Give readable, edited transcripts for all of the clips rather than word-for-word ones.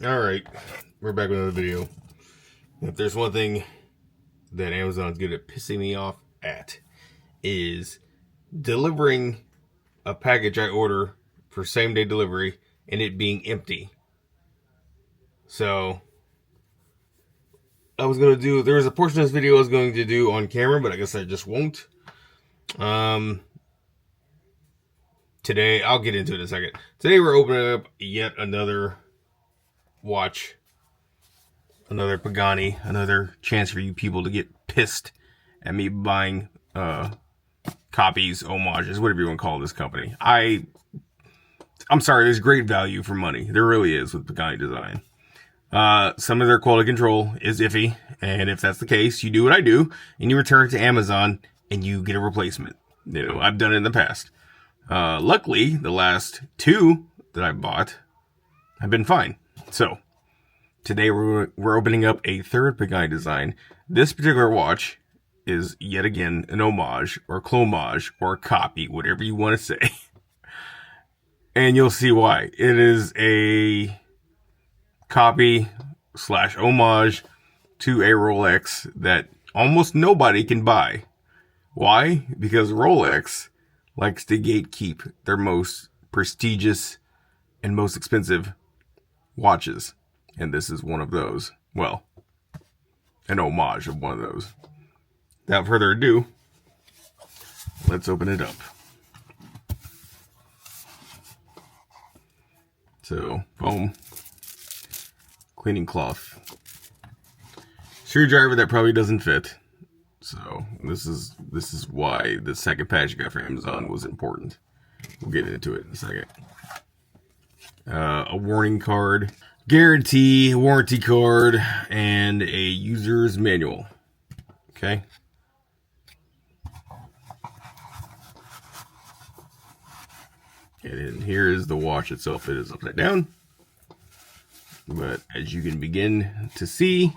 Alright, we're back with another video. If there's one thing that Amazon's good at pissing me off at, is delivering a package I order for same day delivery and it being empty. So I was going to do, there was a portion of this video I was going to do on camera, but I guess I just won't. Today, I'll get into it in a second. Today we're opening up yet another watch. Another Pagani, another chance for you people to get pissed at me buying copies, homages, whatever you want to call this company. I'm sorry, there's great value for money. There really is with Pagani design. Some of their quality control is iffy, and if that's the case, you do what I do, and you return it to Amazon, and you get a replacement. You know, I've done it in the past. Luckily, the last two that I bought have been fine. So, today we're opening up a third Pagani design. This particular watch is yet again an homage or clomage or a copy, whatever you want to say. And you'll see why. It is a copy / homage to a Rolex that almost nobody can buy. Why? Because Rolex likes to gatekeep their most prestigious and most expensive watches. And this is one of those. Well, an homage of one of those. Without further ado, let's open it up. So, foam, cleaning cloth, screwdriver that probably doesn't fit. So this is why the second package I got from Amazon was important. We'll get into it in a second. A warning card, guarantee, warranty card, and a user's manual. Okay. And then here is the watch itself. It is upside down. But as you can begin to see,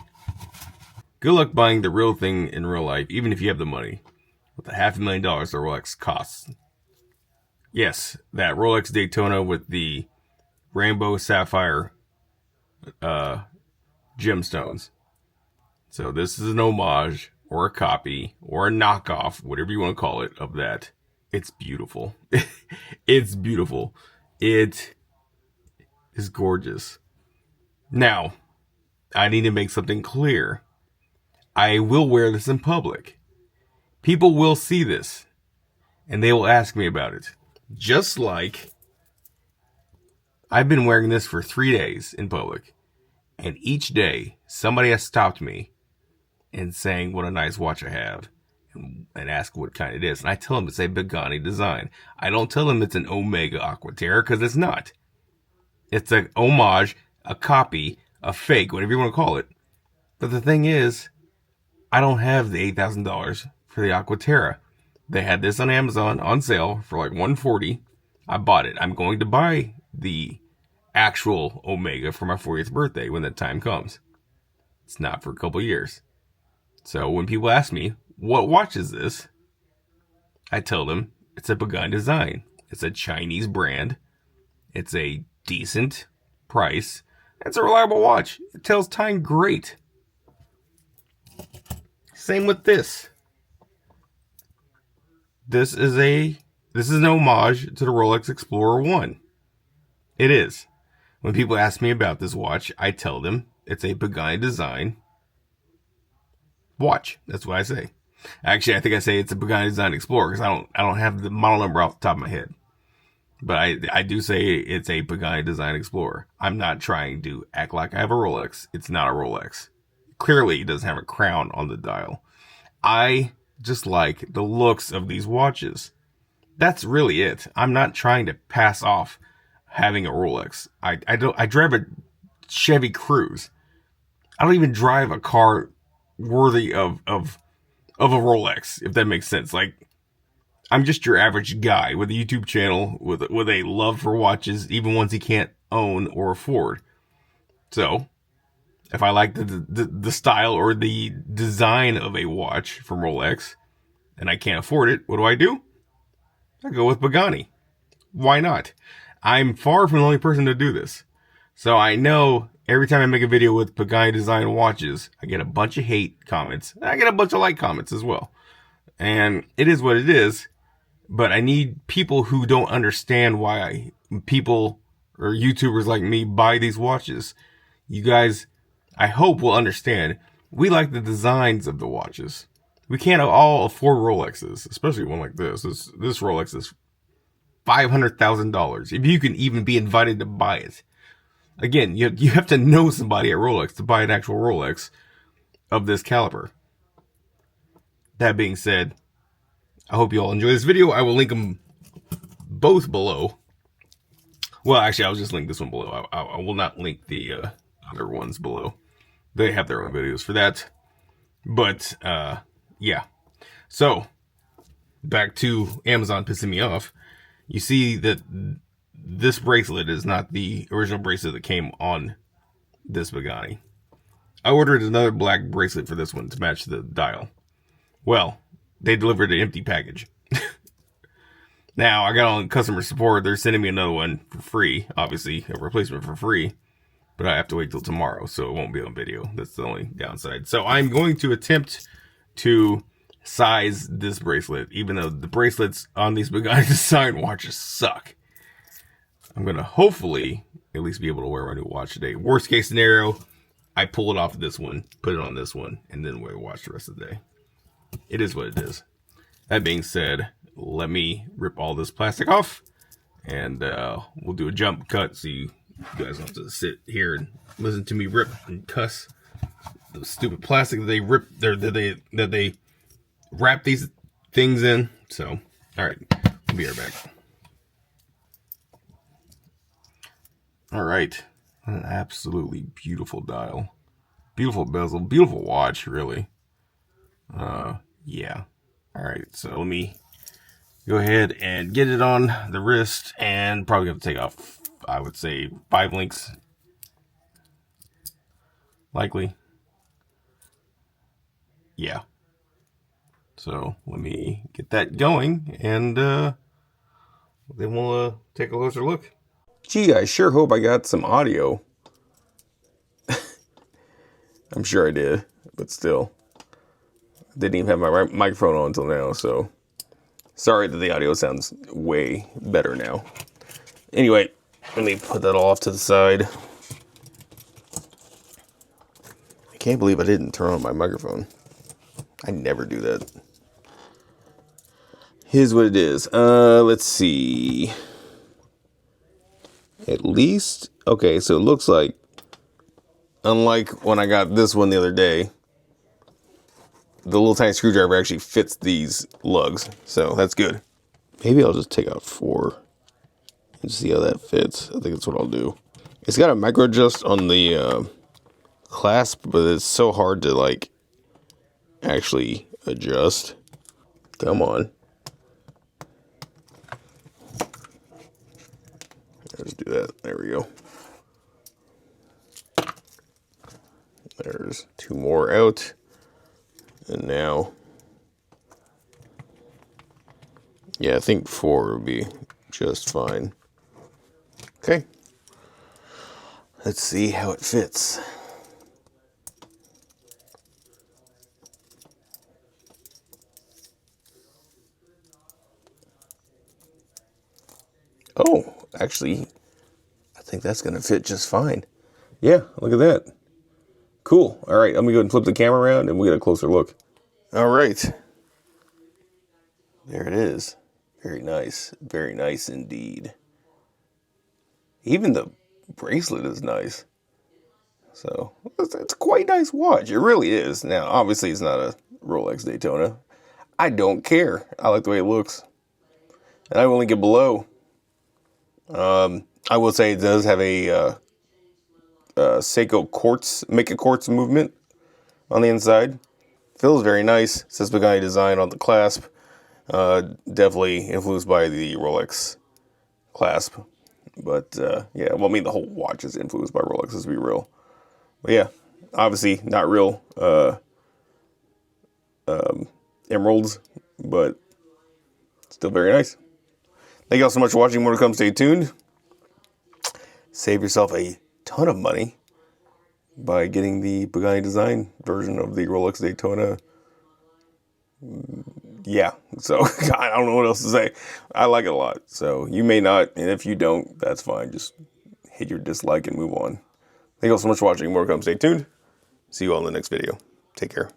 good luck buying the real thing in real life, even if you have the money, with the $500,000 the Rolex costs. Yes, that Rolex Daytona with the rainbow sapphire gemstones. So this is an homage or a copy or a knockoff, whatever you want to call it, of that. It's beautiful. It's beautiful. It is gorgeous. Now, I need to make something clear. I will wear this in public. People will see this, and they will ask me about it. Just like I've been wearing this for 3 days in public, and each day somebody has stopped me and saying what a nice watch I have, and ask what kind it is. And I tell them it's a Pagani design. I don't tell them it's an Omega Aquaterra, because it's not. It's a homage, a copy, a fake, whatever you want to call it. But the thing is, I don't have the $8,000 for the Aquaterra. They had this on Amazon on sale for like $140. I bought it. I'm going to buy the actual Omega for my 40th birthday when that time comes. It's not for a couple years. So when people ask me, what watch is this? I tell them it's a Pagani design. It's a Chinese brand. It's a decent price. It's a reliable watch. It tells time great. Same with this. This is an homage to the Rolex Explorer 1. It is. When people ask me about this watch, I tell them it's a Pagani design watch. That's what I say. Actually, I think I say it's a Pagani design Explorer because I don't have the model number off the top of my head. But I do say it's a Pagani design Explorer. I'm not trying to act like I have a Rolex. It's not a Rolex. Clearly, it doesn't have a crown on the dial. I just like the looks of these watches. That's really it. I'm not trying to pass off having a Rolex. I drive a Chevy Cruze. I don't even drive a car worthy of a Rolex, if that makes sense. Like, I'm just your average guy with a YouTube channel with a love for watches, even ones he can't own or afford. So, if I like the style or the design of a watch from Rolex, and I can't afford it, what do? I go with Pagani. Why not? I'm far from the only person to do this. So I know Every time I make a video with Pagani design watches, I get a bunch of hate comments. I get a bunch of like comments as well. And it is what it is. But I need people who don't understand why people or YouTubers like me buy these watches. You guys, I hope, will understand. We like the designs of the watches. We can't all afford Rolexes, especially one like this. This Rolex is $500,000. If you can even be invited to buy it. Again, you have to know somebody at Rolex to buy an actual Rolex of this caliber. That being said, I hope you all enjoy this video. I will link them both below. Well, actually, I'll just link this one below. I will not link the other ones below. They have their own videos for that. But, yeah. So, back to Amazon pissing me off. You see that this bracelet is not the original bracelet that came on this Pagani. I ordered another black bracelet for this one to match the dial. Well, they delivered an empty package. Now, I got on customer support. They're sending me another one for free. Obviously, a replacement for free. But I have to wait till tomorrow, so it won't be on video. That's the only downside. So I'm going to attempt to size this bracelet, even though the bracelets on these Pagani design watches suck. I'm going to hopefully at least be able to wear my new watch today. Worst case scenario, I pull it off of this one, put it on this one, and then wear the watch the rest of the day. It is what it is. That being said, let me rip all this plastic off, and we'll do a jump cut so you guys don't have to sit here and listen to me rip and cuss the stupid plastic that they rip, that they wrap these things in. So, all right, we'll be right back. All right, an absolutely beautiful dial, beautiful bezel, beautiful watch, really. Yeah. All right, so let me go ahead and get it on the wrist, and probably have to take off, I would say, 5 links. Likely. Yeah. So let me get that going, and then we'll take a closer look. Gee, I sure hope I got some audio. I'm sure I did, but still. Didn't even have my microphone on until now, so sorry that the audio sounds way better now. Anyway, let me put that all off to the side. I can't believe I didn't turn on my microphone. I never do that. Here's what it is. Let's see. At least, okay, so it looks like, unlike when I got this one the other day, the little tiny screwdriver actually fits these lugs, so that's good. Maybe I'll just take out 4 and see how that fits. I think that's what I'll do. It's got a micro adjust on the clasp, but it's so hard to like actually adjust. Come on. Let's do that. There we go. There's 2 more out. And now, yeah, I think 4 would be just fine. Okay. Let's see how it fits. Oh, actually, I think that's going to fit just fine. Yeah, look at that. Cool. All right, let me go ahead and flip the camera around and we'll get a closer look. All right. There it is. Very nice. Very nice indeed. Even the bracelet is nice. So, it's a quite nice watch. It really is. Now, obviously, it's not a Rolex Daytona. I don't care. I like the way it looks. And I will link it below. I will say it does have a Seiko quartz, make a quartz movement on the inside. Feels very nice. Says Pagani design on the clasp. Definitely influenced by the Rolex clasp. But, yeah, well, I mean, the whole watch is influenced by Rolex, let's be real. But, yeah, obviously not real emeralds, but still very nice. Thank you all so much for watching. More to come. Stay tuned. Save yourself a ton of money by getting the Pagani design version of the Rolex Daytona. Yeah, so I don't know what else to say. I like it a lot. So you may not, and if you don't, that's fine. Just hit your dislike and move on. Thank you all so much for watching. More to come. Stay tuned. See you all in the next video. Take care.